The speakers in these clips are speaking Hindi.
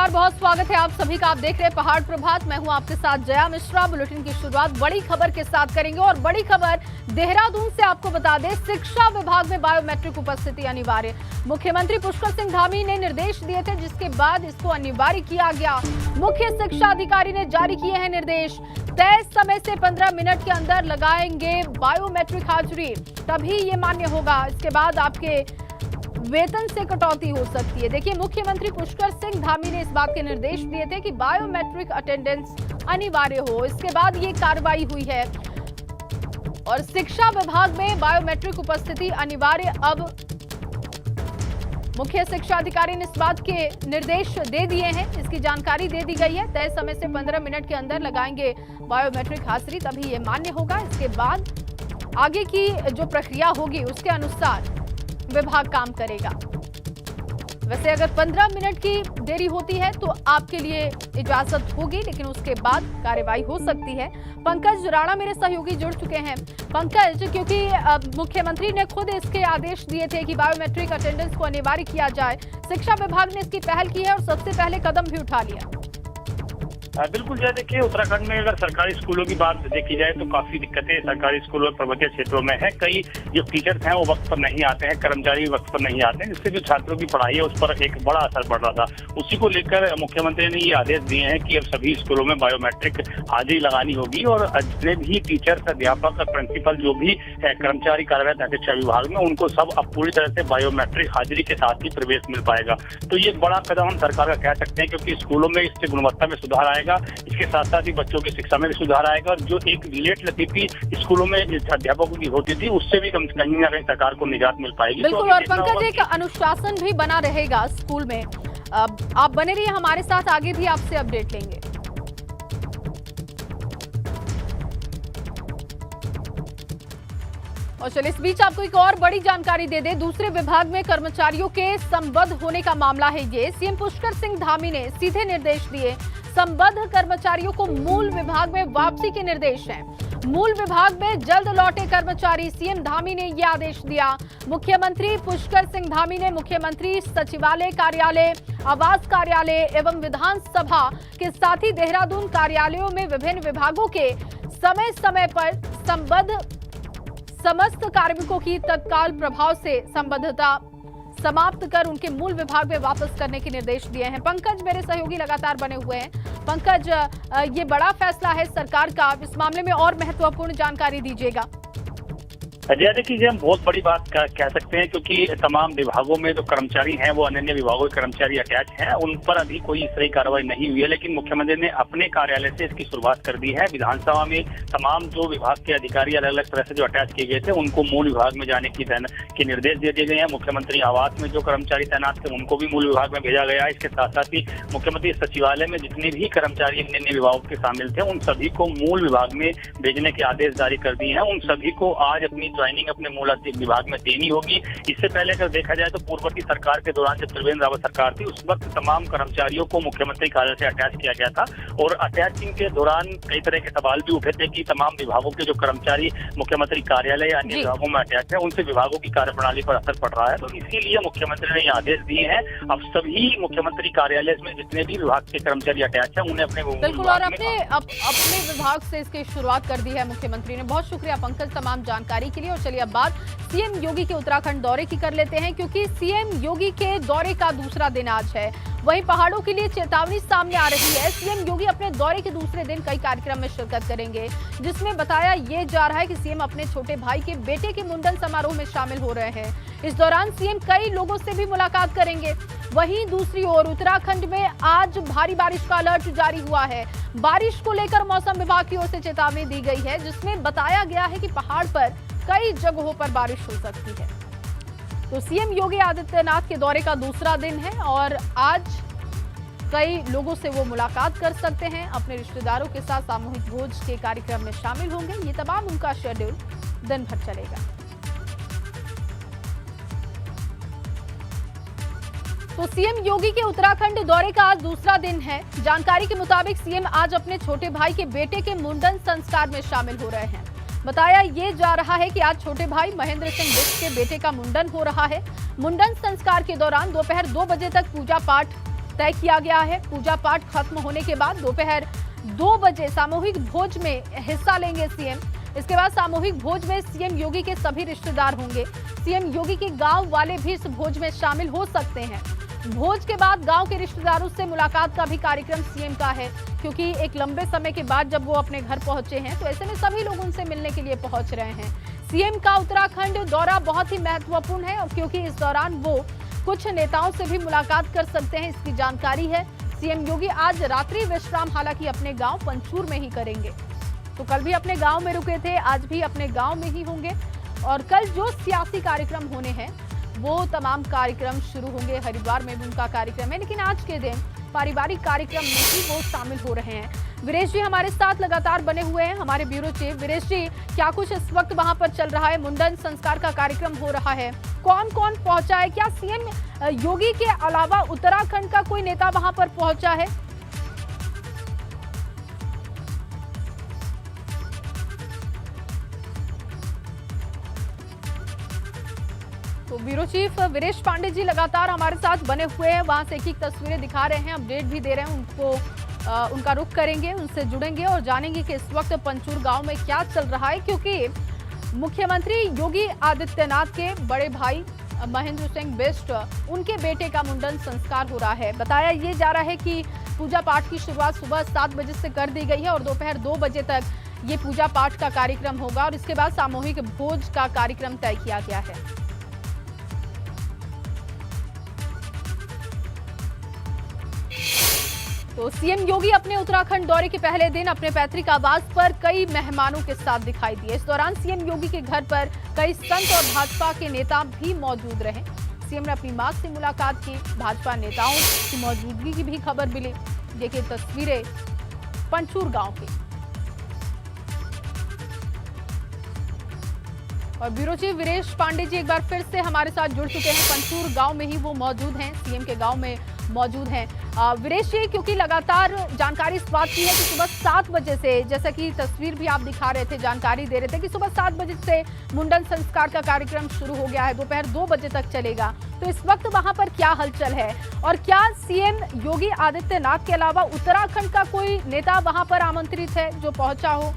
नमस्कार, बहुत स्वागत है आप सभी का। आप देख रहे हैं पहाड़ प्रभात। मैं हूं आपके साथ जया मिश्रा। बुलेटिन की शुरुआत बड़ी खबर के साथ करेंगे और बड़ी खबर देहरादून से। आपको बता दें, शिक्षा विभाग में बायोमेट्रिक उपस्थिति अनिवार्य। मुख्यमंत्री पुष्कर सिंह धामी ने निर्देश दिए थे, जिसके बाद इसको अनिवार्य किया गया। मुख्य शिक्षा अधिकारी ने जारी किए हैं निर्देश। तय समय से 15 मिनट के अंदर लगाएंगे बायोमेट्रिक हाजिरी, तभी ये मान्य होगा। इसके बाद आपके वेतन से कटौती हो सकती है। देखिए, मुख्यमंत्री पुष्कर सिंह धामी ने इस बात के निर्देश दिए थे कि बायोमेट्रिक अटेंडेंस अनिवार्य हो। इसके बाद ये कार्रवाई हुई है और शिक्षा विभाग में बायोमेट्रिक उपस्थिति अनिवार्य। अब मुख्य शिक्षा अधिकारी ने इस बात के निर्देश दे दिए हैं, इसकी जानकारी दे दी गई है। तय समय से 15 मिनट के अंदर लगाएंगे बायोमेट्रिक हाजिरी, तभी ये मान्य होगा। इसके बाद आगे की जो प्रक्रिया होगी उसके अनुसार विभाग काम करेगा। वैसे अगर 15 मिनट की देरी होती है तो आपके लिए इजाजत होगी, लेकिन उसके बाद कार्रवाई हो सकती है। पंकज राणा मेरे सहयोगी जुड़ चुके हैं। पंकज, क्योंकि मुख्यमंत्री ने खुद इसके आदेश दिए थे कि बायोमेट्रिक अटेंडेंस को अनिवार्य किया जाए, शिक्षा विभाग ने इसकी पहल की है और सबसे पहले कदम भी उठा लिया। बिल्कुल जय, देखिए उत्तराखंड में अगर सरकारी स्कूलों की बात देखी जाए तो काफी दिक्कतें सरकारी स्कूलों और पर्वतीय क्षेत्रों में है। कई जो टीचर्स हैं वो वक्त पर नहीं आते हैं, कर्मचारी वक्त पर नहीं आते हैं, जिससे जो छात्रों की पढ़ाई है उस पर एक बड़ा असर पड़ रहा था। उसी को लेकर मुख्यमंत्री ने ये आदेश दिए हैं कि अब सभी स्कूलों में बायोमेट्रिक हाजिरी लगानी होगी और जितने भी टीचर्स, अध्यापक और प्रिंसिपल जो भी कर्मचारी कार्यरत है शिक्षा विभाग में, उनको सब अब पूरी तरह से बायोमेट्रिक हाजिरी के साथ ही प्रवेश मिल पाएगा। तो ये बड़ा कदम हम सरकार का कह सकते हैं, क्योंकि स्कूलों में इससे गुणवत्ता में सुधार आएगा, इसके साथ साथ ही बच्चों की शिक्षा में भी सुधार आएगा और जो एक लेट लतीफी स्कूलों में अध्यापकों की होती थी उससे भी कहीं ना कहीं सरकार को निजात मिल पाएगी। बिल्कुल, और पंकज एक अनुशासन भी बना रहेगा स्कूल में। आप बने रहिए हमारे साथ, आगे भी आपसे अपडेट लेंगे। और चलिए, इस बीच आपको एक और बड़ी जानकारी दे दें। दूसरे विभाग में कर्मचारियों के संबद्ध होने का मामला है ये। सीएम पुष्कर सिंह धामी ने सीधे निर्देश दिए। संबद्ध कर्मचारियों को मूल विभाग में वापसी के निर्देश हैं। मूल विभाग में जल्द लौटे कर्मचारी, सीएम धामी ने यह आदेश दिया। मुख्यमंत्री पुष्कर सिंह धामी ने मुख्यमंत्री सचिवालय कार्यालय, आवास कार्यालय एवं विधानसभा के साथ ही देहरादून कार्यालयों में विभिन्न विभागों के समय समय पर संबद्ध समस्त कार्मिकों की तत्काल प्रभाव से संबद्धता समाप्त कर उनके मूल विभाग में वापस करने के निर्देश दिए हैं। पंकज मेरे सहयोगी लगातार बने हुए हैं। पंकज, ये बड़ा फैसला है सरकार का, इस मामले में और महत्वपूर्ण जानकारी दीजिएगा। अजय, देखिए हम बहुत बड़ी बात कह सकते हैं, क्योंकि तमाम विभागों में जो कर्मचारी हैं वो अन्य विभागों के कर्मचारी अटैच हैं, उन पर अभी कोई इस तरह की कार्रवाई नहीं हुई है, लेकिन मुख्यमंत्री ने अपने कार्यालय से इसकी शुरुआत कर दी है। विधानसभा में तमाम जो विभाग के अधिकारी अलग अलग तरह से जो अटैच किए गए थे उनको मूल विभाग में जाने के निर्देश दे दिए गए हैं। मुख्यमंत्री आवास में जो कर्मचारी तैनात थे उनको भी मूल विभाग में भेजा गया है। इसके साथ साथ ही मुख्यमंत्री सचिवालय में जितने भी कर्मचारी अन्य विभागों के शामिल थे उन सभी को मूल विभाग में भेजने के आदेश जारी कर दिए हैं। उन सभी को आज अपनी ज्वाइनिंग अपने मूल विभाग में देनी होगी। इससे पहले अगर देखा जाए तो पूर्ववर्ती सरकार के दौरान जब त्रिवेंद्र रावत सरकार थी उस वक्त तमाम कर्मचारियों को मुख्यमंत्री कार्यालय से अटैच किया गया था और अटैचिंग के दौरान कई तरह के सवाल भी उठे थे कि तमाम विभागों के जो कर्मचारी मुख्यमंत्री कार्यालय या अन्य विभागों में अटैच है उनसे विभागों की कार्यप्रणाली पर असर पड़ रहा है। तो इसीलिए मुख्यमंत्री ने ये आदेश दिए हैं। अब सभी मुख्यमंत्री कार्यालय में जितने भी विभाग के कर्मचारी अटैच है उन्हें अपने बिल्कुल और अपने विभाग से इसकी शुरुआत कर दी है मुख्यमंत्री ने। बहुत शुक्रिया पंकज तमाम जानकारी के लिए। और चलिए अब बात सीएम योगी के उत्तराखंड दौरे की कर लेते हैं, क्योंकि सीएम योगी के दौरे का दूसरा दिन आज है। वहीं पहाड़ों के लिए चेतावनी सामने आ रही है। सीएम योगी अपने दौरे के दूसरे दिन कई कार्यक्रम में शिरकत करेंगे, जिसमें बताया ये जा रहा है कि सीएम अपने छोटे भाई के बेटे के मुंडन समारोह में शामिल हो रहे हैं। इस दौरान सीएम कई लोगों से भी मुलाकात करेंगे। वहीं दूसरी ओर उत्तराखंड में आज भारी बारिश का अलर्ट जारी हुआ है। बारिश को लेकर मौसम विभाग की ओर से चेतावनी दी गई है, जिसमें बताया गया है कि पहाड़ पर कई जगहों पर बारिश हो सकती है। तो सीएम योगी आदित्यनाथ के दौरे का दूसरा दिन है और आज कई लोगों से वो मुलाकात कर सकते हैं। अपने रिश्तेदारों के साथ सामूहिक भोज के कार्यक्रम में शामिल होंगे। ये तमाम उनका शेड्यूल दिन भर चलेगा। तो सीएम योगी के उत्तराखंड दौरे का आज दूसरा दिन है। जानकारी के मुताबिक सीएम आज अपने छोटे भाई के बेटे के मुंडन संस्कार में शामिल हो रहे हैं। बताया ये जा रहा है कि आज छोटे भाई महेंद्र सिंह बिष्ट के बेटे का मुंडन हो रहा है। मुंडन संस्कार के दौरान दोपहर 2 बजे तक पूजा पाठ तय किया गया है। पूजा पाठ खत्म होने के बाद दोपहर 2 बजे सामूहिक भोज में हिस्सा लेंगे सीएम। इसके बाद सामूहिक भोज में सीएम योगी के सभी रिश्तेदार होंगे। सीएम योगी के गांव वाले भी इस भोज में शामिल हो सकते हैं। भोज के बाद गांव के रिश्तेदारों से मुलाकात का भी कार्यक्रम सीएम का है, क्योंकि एक लंबे समय के बाद जब वो अपने घर पहुंचे हैं तो ऐसे में सभी लोग उनसे मिलने के लिए पहुंच रहे हैं। सीएम का उत्तराखंड दौरा बहुत ही महत्वपूर्ण है, और क्योंकि इस दौरान वो कुछ नेताओं से भी मुलाकात कर सकते हैं, इसकी जानकारी है। सीएम योगी आज रात्रि विश्राम हालांकि अपने गांव पंचूर में ही करेंगे। तो कल भी अपने गांव में रुके थे, आज भी अपने गांव में ही होंगे, और कल जो सियासी कार्यक्रम होने हैं वो तमाम कार्यक्रम शुरू होंगे। हरिद्वार में भी उनका कार्यक्रम है, लेकिन आज के दिन पारिवारिक कार्यक्रम में ही वो शामिल हो रहे हैं। वीरेश जी हमारे साथ लगातार बने हुए हैं, हमारे ब्यूरो चीफ। वीरेश जी, क्या कुछ इस वक्त वहां पर चल रहा है? मुंडन संस्कार का कार्यक्रम हो रहा है, कौन कौन पहुंचा है? क्या सीएम योगी के अलावा उत्तराखंड का कोई नेता वहां पर पहुंचा है? तो ब्यूरो चीफ वीरेश पांडे जी लगातार हमारे साथ बने हुए हैं, वहां से एक तस्वीरें दिखा रहे हैं, अपडेट भी दे रहे हैं। उनको उनका रुख करेंगे, उनसे जुड़ेंगे और जानेंगे कि इस वक्त पंचूर गांव में क्या चल रहा है, क्योंकि मुख्यमंत्री योगी आदित्यनाथ के बड़े भाई महेंद्र सिंह बिष्ट, उनके बेटे का मुंडन संस्कार हो रहा है। बताया ये जा रहा है कि पूजा पाठ की शुरुआत सुबह 7 बजे से कर दी गई है और दोपहर 2 बजे तक ये पूजा पाठ का कार्यक्रम होगा, और इसके बाद सामूहिक भोज का कार्यक्रम तय किया गया है। तो सीएम योगी अपने उत्तराखंड दौरे के पहले दिन अपने पैतृक आवास पर कई मेहमानों के साथ दिखाई दिए। इस दौरान सीएम योगी के घर पर कई संत और भाजपा के नेता भी मौजूद रहे। सीएम ने अपनी मां से मुलाकात की, भाजपा नेताओं की मौजूदगी की भी खबर मिली। देखिए तस्वीरें पंचूर गांव की। और ब्यूरो चीफ वीरेश पांडे जी एक बार फिर से हमारे साथ जुड़ चुके हैं, पंचूर गांव में ही वो मौजूद हैं, सीएम के गांव में मौजूद हैं। वीरेश जी, क्योंकि लगातार जानकारी इस बात की है कि सुबह 7 बजे से, जैसा कि तस्वीर भी आप दिखा रहे थे, जानकारी दे रहे थे कि सुबह 7 बजे से मुंडन संस्कार का कार्यक्रम शुरू हो गया है, दोपहर 2 बजे तक चलेगा। तो इस वक्त वहां पर क्या हलचल है, और क्या सीएम योगी आदित्यनाथ के अलावा उत्तराखंड का कोई नेता वहां पर आमंत्रित है जो पहुंचा हो?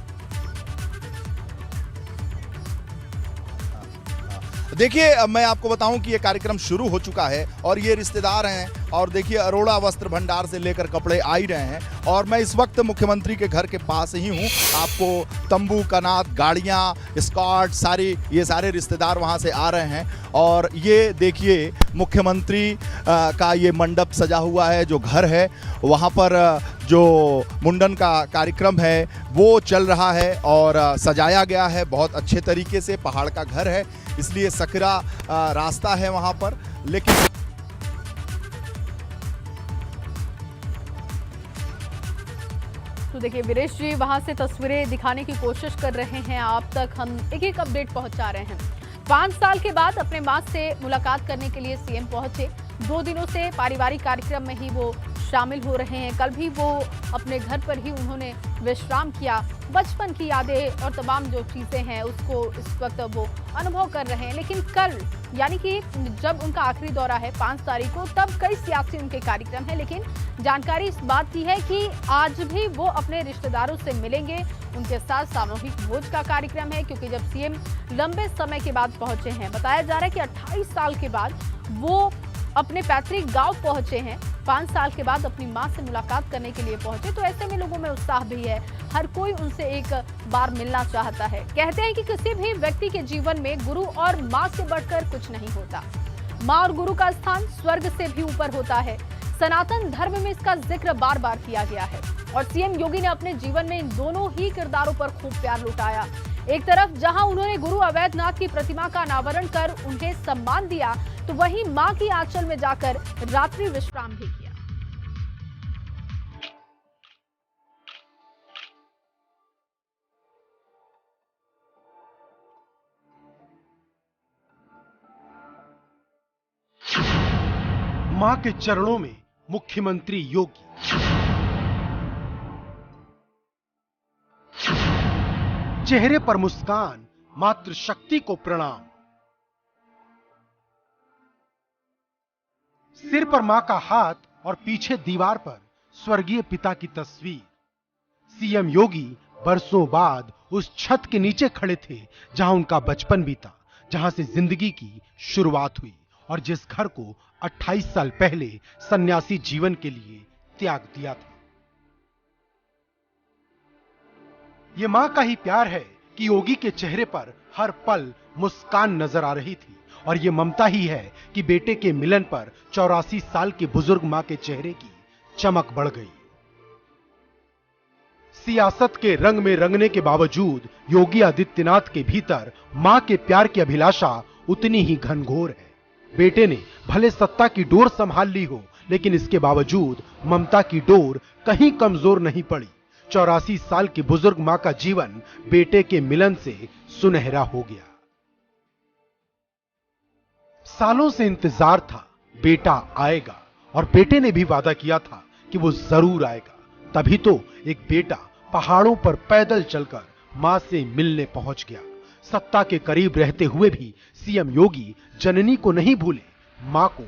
देखिए, मैं आपको बताऊं कि ये कार्यक्रम शुरू हो चुका है और ये रिश्तेदार हैं, और देखिए अरोड़ा वस्त्र भंडार से लेकर कपड़े आ ही रहे हैं, और मैं इस वक्त मुख्यमंत्री के घर के पास ही हूँ। आपको तंबू, कनात, गाड़ियाँ, स्कॉट, ये सारे रिश्तेदार वहाँ से आ रहे हैं। और ये देखिए मुख्यमंत्री का ये मंडप सजा हुआ है, जो घर है वहाँ पर जो मुंडन का कार्यक्रम है वो चल रहा है और सजाया गया है बहुत अच्छे तरीके से। पहाड़ का घर है, इसलिए सकरा रास्ता है वहाँ पर, लेकिन तो देखिए वीरेश जी वहां से तस्वीरें दिखाने की कोशिश कर रहे हैं, आप तक हम एक अपडेट पहुंचा रहे हैं। 5 साल के बाद अपने मां से मुलाकात करने के लिए सीएम पहुंचे। 2 दिनों से पारिवारिक कार्यक्रम में ही वो शामिल हो रहे हैं। कल भी वो अपने घर पर ही उन्होंने विश्राम किया। बचपन की यादें और तमाम जो चीज़ें हैं उसको इस वक्त वो अनुभव कर रहे हैं। लेकिन कल यानी कि जब उनका आखिरी दौरा है 5 तारीख को, तब कई सियासी उनके कार्यक्रम हैं। लेकिन जानकारी इस बात की है कि आज भी वो अपने रिश्तेदारों से मिलेंगे। उनके साथ सामूहिक भोज का कार्यक्रम है, क्योंकि जब सीएम लंबे समय के बाद पहुंचे हैं, बताया जा रहा है कि 28 साल के बाद वो अपने पैतृक गांव पहुंचे हैं। 5 साल के बाद अपनी मां से मुलाकात करने के लिए पहुंचे, तो ऐसे में लोगों में उत्साह भी है। हर कोई उनसे एक बार मिलना चाहता है। कहते हैं कि किसी भी व्यक्ति के जीवन में गुरु और मां से बढ़कर कुछ नहीं होता। मां और गुरु का स्थान स्वर्ग से भी ऊपर होता है। सनातन धर्म में इसका जिक्र बार बार किया गया है, और सीएम योगी ने अपने जीवन में इन दोनों ही किरदारों पर खूब प्यार लुटाया। एक तरफ जहां उन्होंने गुरु अवैधनाथ की प्रतिमा का अनावरण कर उन्हें सम्मान दिया, तो वहीं मां की आंचल में जाकर रात्रि विश्राम भी किया। मां के चरणों में मुख्यमंत्री योगी। चेहरे पर मुस्कान, मातृशक्ति को प्रणाम। सिर पर मां का हाथ और पीछे दीवार पर स्वर्गीय पिता की तस्वीर। सीएम योगी बरसों बाद उस छत के नीचे खड़े थे जहां उनका बचपन बीता, जहां से जिंदगी की शुरुआत हुई और जिस घर को 28 साल पहले सन्यासी जीवन के लिए त्याग दिया था। ये मां का ही प्यार है कि योगी के चेहरे पर हर पल मुस्कान नजर आ रही थी और ये ममता ही है कि बेटे के मिलन पर 84 साल की बुजुर्ग मां के चेहरे की चमक बढ़ गई। सियासत के रंग में रंगने के बावजूद योगी आदित्यनाथ के भीतर मां के प्यार की अभिलाषा उतनी ही घनघोर है। बेटे ने भले सत्ता की डोर संभाल ली हो, लेकिन इसके बावजूद ममता की डोर कहीं कमजोर नहीं पड़ी। 84 साल की बुजुर्ग मां का जीवन बेटे के मिलन से सुनहरा हो गया। सालों से इंतजार था, बेटा आएगा, और बेटे ने भी वादा किया था कि वो जरूर आएगा। तभी तो एक बेटा पहाड़ों पर पैदल चलकर मां से मिलने पहुंच गया। सत्ता के करीब रहते हुए भी सीएम योगी जननी को नहीं भूले, मां को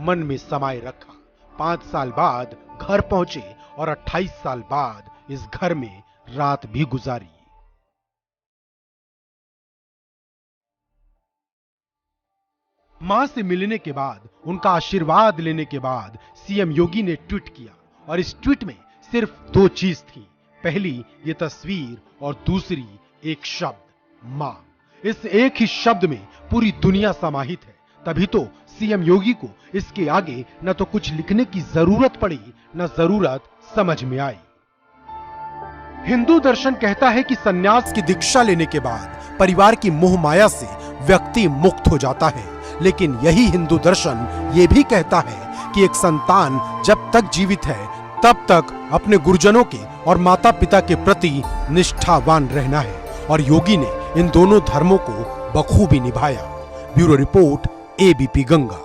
मन में समाये रखा। 5 साल बाद घर पहुंचे और 28 साल बाद इस घर में रात भी गुजारी। मां से मिलने के बाद, उनका आशीर्वाद लेने के बाद सीएम योगी ने ट्वीट किया और इस ट्वीट में सिर्फ 2 चीज थी। पहली ये तस्वीर और दूसरी एक शब्द, मां। इस एक ही शब्द में पूरी दुनिया समाहित है। तभी तो सीएम योगी को इसके आगे न तो कुछ लिखने की जरूरत पड़ी, न जरूरत समझ में आई। हिंदू दर्शन कहता है कि सन्यास की दीक्षा लेने के बाद परिवार की मोह माया से व्यक्ति मुक्त हो जाता है, लेकिन यही हिंदू दर्शन ये भी कहता है कि एक संतान जब तक जीवित है तब तक अपने गुरुजनों के और माता पिता के प्रति निष्ठावान रहना है, और योगी ने इन दोनों धर्मों को बखूबी निभाया। Bureau report, ABP Ganga.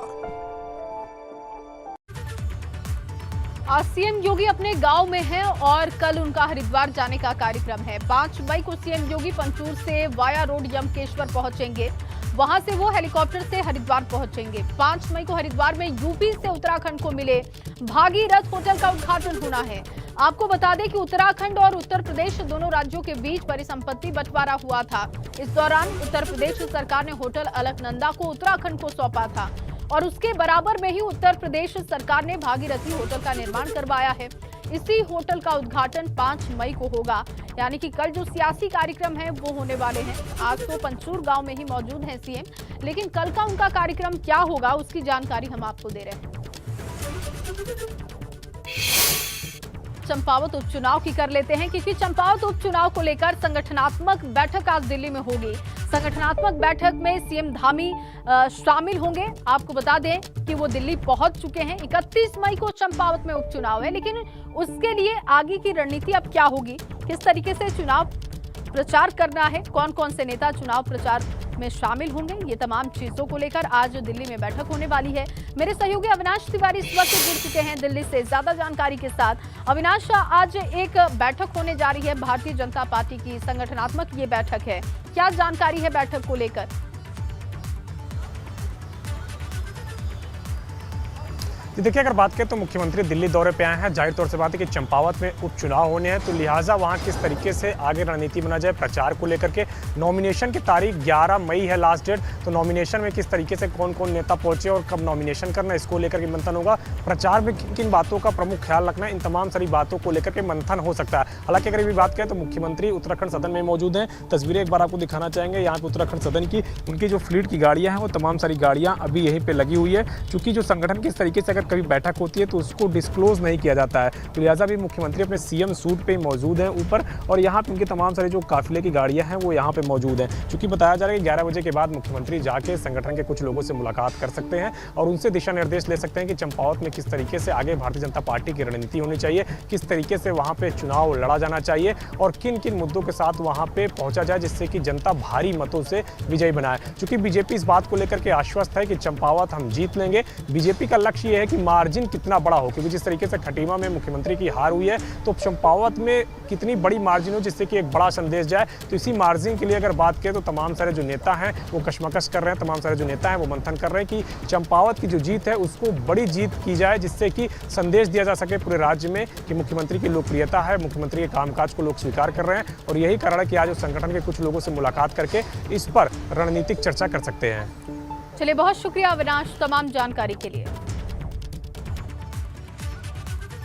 आज सीएम योगी अपने गांव में हैं और कल उनका हरिद्वार जाने का कार्यक्रम है। 5 मई को सीएम योगी पंचूर से वाया रोड यमकेश्वर पहुंचेंगे, वहां से वो हेलीकॉप्टर से हरिद्वार पहुंचेंगे। 5 मई को हरिद्वार में यूपी से उत्तराखंड को मिले भागीरथ होटल का उद्घाटन होना है। आपको बता दें कि उत्तराखंड और उत्तर प्रदेश दोनों राज्यों के बीच परिसंपत्ति बंटवारा हुआ था। इस दौरान उत्तर प्रदेश सरकार ने होटल अलकनंदा को उत्तराखंड को सौंपा था और उसके बराबर में ही उत्तर प्रदेश सरकार ने भागीरथी होटल का निर्माण करवाया है। इसी होटल का उद्घाटन 5 मई को होगा, यानी कि कल जो सियासी कार्यक्रम है वो होने वाले हैं। आज तो पंचूर गांव में ही मौजूद हैं सीएम, लेकिन कल का उनका कार्यक्रम क्या होगा उसकी जानकारी हम आपको दे रहे हैं। चंपावत उपचुनाव की कर लेते हैं, क्योंकि चंपावत उपचुनाव को लेकर संगठनात्मक बैठक आज दिल्ली में होगी। संगठनात्मक बैठक में सीएम धामी शामिल होंगे। आपको बता दें कि वो दिल्ली पहुंच चुके हैं। 31 मई को चंपावत में उपचुनाव है, लेकिन उसके लिए आगे की रणनीति अब क्या होगी, किस तरीके से चुनाव प्रचार करना है, कौन कौन से नेता चुनाव प्रचार में शामिल होंगे, ये तमाम चीजों को लेकर आज दिल्ली में बैठक होने वाली है। मेरे सहयोगी अविनाश तिवारी इस वक्त जुड़ चुके हैं दिल्ली से ज्यादा जानकारी के साथ। अविनाश, आज एक बैठक होने जा रही है भारतीय जनता पार्टी की, संगठनात्मक ये बैठक है, क्या जानकारी है बैठक को लेकर? देखिए, अगर बात करें तो मुख्यमंत्री दिल्ली दौरे पे आए हैं। जाहिर तौर से बात है कि चंपावत में उपचुनाव होने हैं, तो लिहाजा वहां किस तरीके से आगे रणनीति बना जाए प्रचार को लेकर के। नॉमिनेशन की तारीख 11 मई है लास्ट डेट, तो नॉमिनेशन में किस तरीके से कौन कौन नेता पहुंचे और कब नॉमिनेशन करना, इसको लेकर के मंथन होगा। प्रचार में किन किन बातों का प्रमुख ख्याल रखना है, इन तमाम सारी बातों को लेकर के मंथन हो सकता है। हालांकि अगर ये बात करें तो मुख्यमंत्री उत्तराखंड सदन में मौजूद हैं। तस्वीरें एक बार आपको दिखाना चाहेंगे यहाँ पे उत्तराखंड सदन की। उनकी जो फ्लीट की गाड़ियाँ हैं वो तमाम सारी गाड़ियाँ अभी यहीं पर लगी हुई है, क्योंकि जो संगठन किस तरीके से अगर कभी बैठक होती है तो उसको डिस्क्लोज नहीं किया जाता है, तो लिहाजा भी मुख्यमंत्री अपने सीएम सूट पे मौजूद हैं ऊपर, और यहाँ पे उनके तमाम सारे जो काफिले की गाड़ियां हैं वो यहाँ पे मौजूद हैं। क्योंकि बताया जा रहा है कि 11 बजे के बाद मुख्यमंत्री जाके संगठन के कुछ लोगों से मुलाकात कर सकते हैं और उनसे दिशा निर्देश ले सकते हैं कि चंपावत में किस तरीके से आगे भारतीय जनता पार्टी की रणनीति होनी चाहिए, किस तरीके से वहाँ पे चुनाव लड़ा जाना चाहिए और किन किन मुद्दों के साथ वहाँ पे पहुंचा जाए जिससे कि जनता भारी मतों से विजयी बनाए। चूंकि बीजेपी इस बात को लेकर के आश्वस्त है कि चंपावत हम जीत लेंगे। बीजेपी का लक्ष्य ये है कि मार्जिन कितना बड़ा हो, क्योंकि जिस तरीके से खटीमा में मुख्यमंत्री की हार हुई है तो चंपावत में कितनी बड़ी मार्जिन हो जिससे कि एक बड़ा संदेश जाए। तो इसी मार्जिन के लिए अगर बात करें तो तमाम सारे जो नेता हैं वो कशमकश कर रहे हैं, तमाम सारे जो नेता हैं वो मंथन कर रहे हैं कि चंपावत की जो जीत है उसको बड़ी जीत की जाए, जिससे कि संदेश दिया जा सके पूरे राज्य में कि मुख्यमंत्री की लोकप्रियता है, मुख्यमंत्री के कामकाज को लोग स्वीकार कर रहे हैं। और यही कारण है कि आज उस संगठन के कुछ लोगों से मुलाकात करके इस पर रणनीतिक चर्चा कर सकते हैं। चलिए, बहुत शुक्रिया अविनाश तमाम जानकारी के लिए।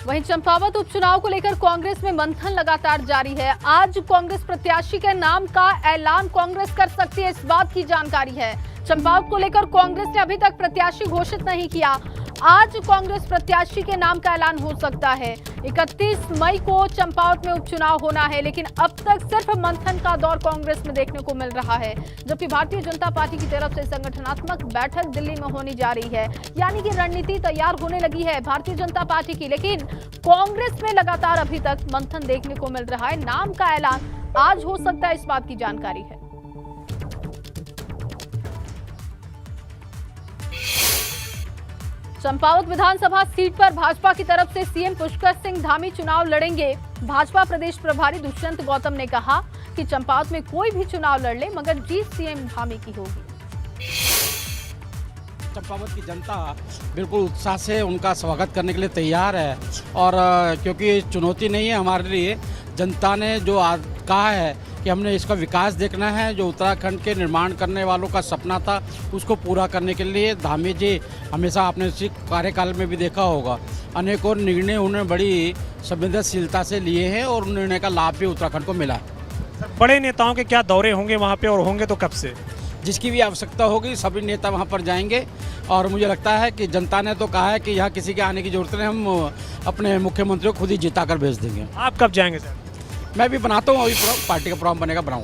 वहीं चंपावत उपचुनाव को लेकर कांग्रेस में मंथन लगातार जारी है। आज कांग्रेस प्रत्याशी के नाम का ऐलान कांग्रेस कर सकती है, इस बात की जानकारी है। चंपावत को लेकर कांग्रेस ने अभी तक प्रत्याशी घोषित नहीं किया। आज कांग्रेस प्रत्याशी के नाम का ऐलान हो सकता है। 31 मई को चंपावत में उपचुनाव होना है, लेकिन अब तक सिर्फ मंथन का दौर कांग्रेस में देखने को मिल रहा है, जबकि भारतीय जनता पार्टी की तरफ से संगठनात्मक बैठक दिल्ली में होने जा रही है। यानी कि रणनीति तैयार होने लगी है भारतीय जनता पार्टी की, लेकिन कांग्रेस में लगातार अभी तक मंथन देखने को मिल रहा है। नाम का ऐलान आज हो सकता है, इस बात की जानकारी है। चंपावत विधानसभा सीट पर भाजपा की तरफ से सीएम पुष्कर सिंह धामी चुनाव लड़ेंगे। भाजपा प्रदेश प्रभारी दुष्यंत गौतम ने कहा कि चंपावत में कोई भी चुनाव लड़ ले मगर जीत सीएम धामी की होगी। चंपावत की जनता बिल्कुल उत्साह से उनका स्वागत करने के लिए तैयार है, और क्योंकि चुनौती नहीं है हमारे लिए, जनता ने जो कहा है कि हमने इसका विकास देखना है, जो उत्तराखंड के निर्माण करने वालों का सपना था उसको पूरा करने के लिए धामी जी हमेशा आपने इसी कार्यकाल में भी देखा होगा अनेकों निर्णय उन्होंने बड़ी संवेदनशीलता से लिए हैं और निर्णय का लाभ भी उत्तराखंड को मिला। बड़े नेताओं के क्या दौरे होंगे वहाँ पे, और होंगे तो कब से? जिसकी भी आवश्यकता होगी सभी नेता वहाँ पर जाएंगे, और मुझे लगता है कि जनता ने तो कहा है कि यहाँ किसी के आने की जरूरत नहीं, हम अपने मुख्यमंत्री को खुद ही जिता कर भेज देंगे। आप कब जाएंगे सर? मैं भी बनाता हूँ, अभी पार्टी का प्रोग्राम बनेगा, बनाऊँ।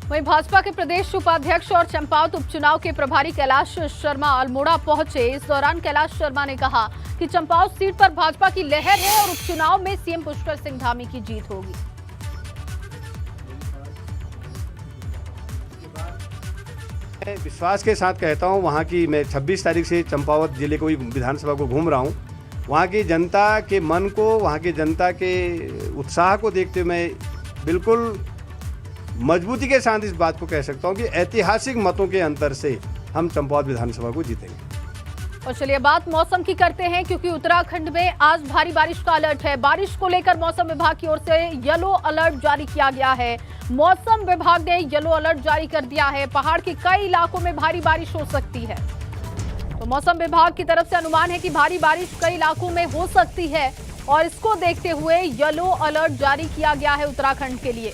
वहीं भाजपा के प्रदेश उपाध्यक्ष और चंपावत उपचुनाव के प्रभारी कैलाश शर्मा अल्मोड़ा पहुंचे। इस दौरान कैलाश शर्मा ने कहा कि चंपावत सीट पर भाजपा की लहर है और उपचुनाव में सीएम पुष्कर सिंह धामी की जीत होगी। विश्वास के साथ कहता हूं, वहां की मैं 26 तारीख से चंपावत जिले को विधानसभा को घूम रहा हूं। वहां की जनता के मन को, वहां की जनता के उत्साह को देखते हुए मैं बिल्कुल मजबूती के साथ इस बात को कह सकता हूं कि ऐतिहासिक मतों के अंतर से हम चंपावत विधानसभा को जीतेंगे। और चलिए बात मौसम की करते हैं, क्योंकि उत्तराखंड में आज भारी बारिश का अलर्ट है। बारिश को लेकर मौसम विभाग की ओर से येलो अलर्ट जारी किया गया है। मौसम विभाग ने येलो अलर्ट जारी कर दिया है। पहाड़ के कई इलाकों में भारी बारिश हो सकती है। तो मौसम विभाग की तरफ से अनुमान है कि भारी बारिश कई इलाकों में हो सकती है, और इसको देखते हुए येलो अलर्ट जारी किया गया है उत्तराखंड के लिए।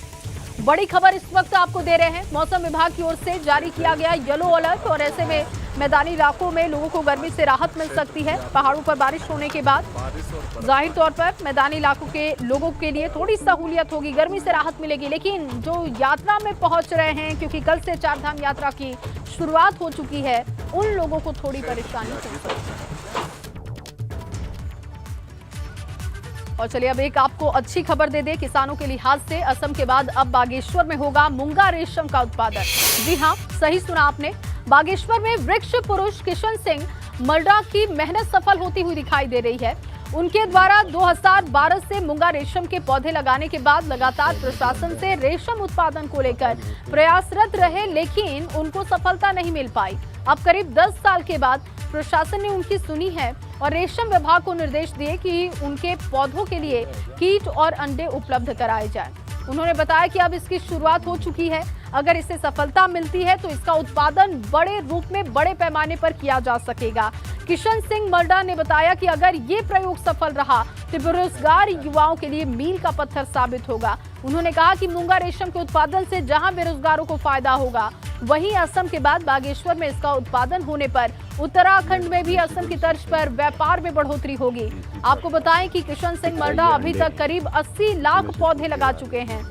बड़ी खबर इस वक्त आपको दे रहे हैं, मौसम विभाग की ओर से जारी किया गया येलो अलर्ट, और ऐसे में मैदानी इलाकों में लोगों को गर्मी से राहत मिल सकती है। पहाड़ों पर बारिश होने के बाद जाहिर तौर पर मैदानी इलाकों के लोगों के लिए थोड़ी सहूलियत होगी, गर्मी से राहत मिलेगी। लेकिन जो यात्रा में पहुंच रहे हैं, क्योंकि कल से चारधाम यात्रा की शुरुआत हो चुकी है, उन लोगों को थोड़ी परेशानी हो सकती है। और चलिए अब एक आपको अच्छी खबर दे दे, किसानों के लिहाज से असम के बाद अब बागेश्वर में होगा मूंगा रेशम का उत्पादन। जी हां, सही सुना आपने, बागेश्वर में वृक्ष पुरुष किशन सिंह मर्डा की मेहनत सफल होती हुई दिखाई दे रही है। उनके द्वारा 2012 से मूंगा रेशम के पौधे लगाने के बाद लगातार प्रशासन से रेशम उत्पादन को लेकर प्रयासरत रहे, लेकिन उनको सफलता नहीं मिल पाई। अब करीब 10 साल के बाद प्रशासन ने उनकी सुनी है और रेशम विभाग को निर्देश दिए कि उनके पौधों के लिए कीट और अंडे उपलब्ध कराए जाएं। उन्होंने बताया कि अब इसकी शुरुआत हो चुकी है। अगर इसे सफलता मिलती है तो इसका उत्पादन बड़े रूप में, बड़े पैमाने पर किया जा सकेगा। किशन सिंह मर्डा ने बताया कि अगर ये प्रयोग सफल रहा तो बेरोजगार युवाओं के लिए मील का पत्थर साबित होगा। उन्होंने कहा कि मूंगा रेशम के उत्पादन से जहां बेरोजगारों को फायदा होगा, वहीं असम के बाद बागेश्वर में इसका उत्पादन होने पर उत्तराखंड में भी असम की तर्ज पर व्यापार में बढ़ोतरी होगी। आपको बताएं कि किशन सिंह मर्डा अभी तक करीब 80 लाख पौधे लगा चुके हैं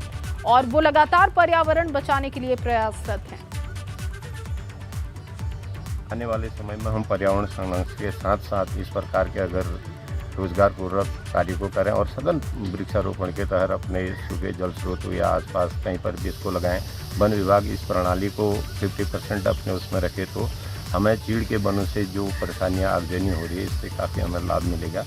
और वो लगातार पर्यावरण बचाने के लिए प्रयासरत हैं। आने वाले समय में हम पर्यावरण संरक्षण के साथ साथ इस प्रकार के अगर रोजगार पूर्वक कार्य को करें और सघन वृक्षारोपण के तहत अपने सूखे जल स्रोत या आसपास कहीं पर भी इसको लगाएं, वन विभाग इस प्रणाली को 50% अपने उसमें रखे तो हमें चीड़ के वनों से जो परेशानियां आगजनी हो रही है इससे काफ़ी हमें लाभ मिलेगा।